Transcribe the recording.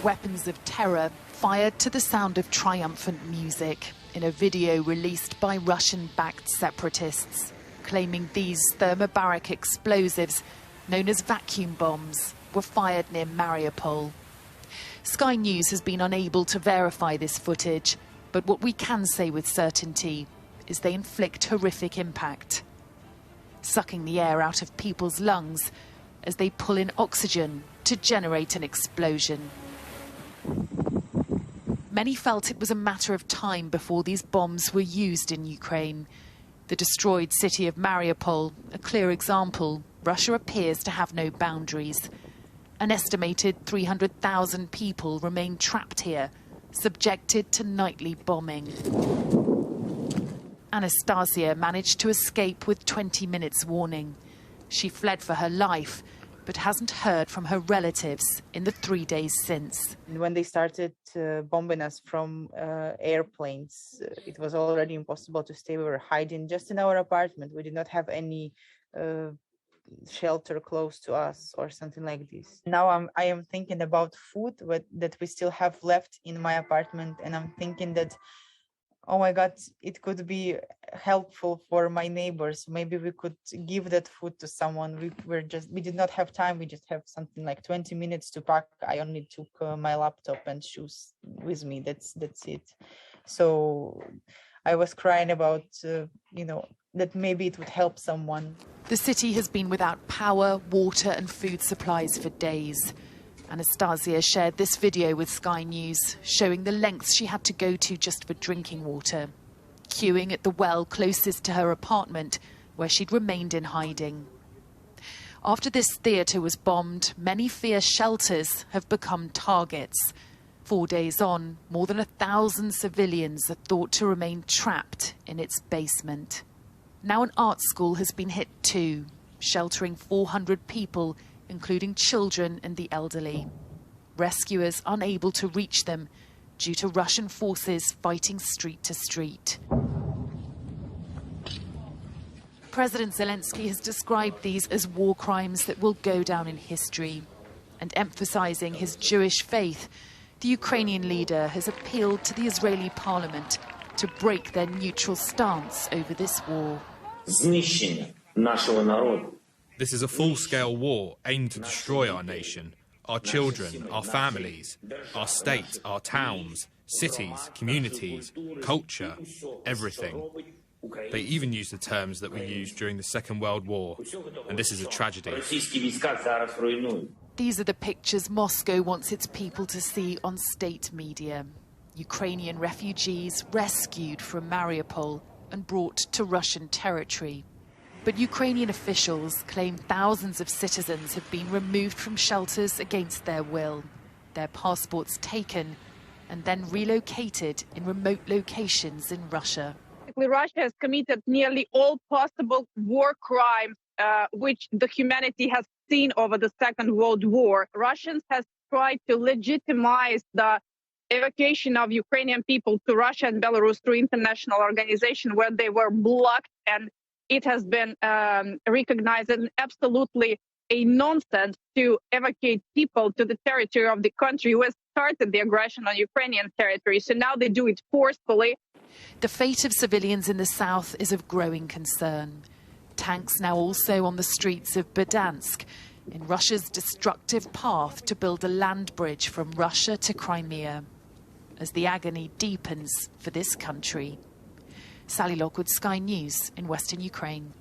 weapons of terror fired to the sound of triumphant music in a video released by Russian-backed separatists, claiming these thermobaric explosives, known as vacuum bombs, were fired near Mariupol. Sky News has been unable to verify this footage, but what we can say with certainty is they inflict horrific impact, sucking the air out of people's lungs as they pull in oxygen to generate an explosion. Many felt it was a matter of time before these bombs were used in Ukraine. The destroyed city of Mariupol, a clear example. Russia appears to have no boundaries. An estimated 300,000 people remain trapped here, subjected to nightly bombing. Anastasia managed to escape with 20 minutes warning. She fled for her life, but hasn't heard from her relatives in the 3 days since. When they started bombing us from airplanes, it was already impossible to stay. We were hiding just in our apartment. We did not have any shelter close to us or something like this. Now I am thinking about food that we still have left in my apartment, and I'm thinking that, oh my God, it could be helpful for my neighbors. Maybe we could give that food to someone. We did not have time. We just have something like 20 minutes to pack. I only took my laptop and shoes with me. That's it. So I was crying about, that maybe it would help someone. The city has been without power, water and food supplies for days. Anastasia shared this video with Sky News, showing the lengths she had to go to just for drinking water, queuing at the well closest to her apartment, where she'd remained in hiding. After this theatre was bombed, many fear shelters have become targets. 4 days on, more than 1,000 civilians are thought to remain trapped in its basement. Now an art school has been hit too, sheltering 400 people, including children and the elderly. Rescuers unable to reach them due to Russian forces fighting street to street. President Zelensky has described these as war crimes that will go down in history. And emphasizing his Jewish faith, the Ukrainian leader has appealed to the Israeli parliament to break their neutral stance over this war. This is a full-scale war aimed to destroy our nation, our children, our families, our state, our towns, cities, communities, culture, everything. They even use the terms that we used during the Second World War, and this is a tragedy. These are the pictures Moscow wants its people to see on state media. Ukrainian refugees rescued from Mariupol and brought to Russian territory. But Ukrainian officials claim thousands of citizens have been removed from shelters against their will, their passports taken, and then relocated in remote locations in Russia. Russia has committed nearly all possible war crimes which the humanity has seen over the Second World War. Russians have tried to legitimize the evacuation of Ukrainian people to Russia and Belarus through international organizations where they were blocked, and it has been recognized as absolutely a nonsense to evacuate people to the territory of the country who has started the aggression on Ukrainian territory. So now they do it forcefully. The fate of civilians in the south is of growing concern. Tanks now also on the streets of Berdansk, in Russia's destructive path to build a land bridge from Russia to Crimea, as the agony deepens for this country. Sally Lockwood, Sky News in Western Ukraine.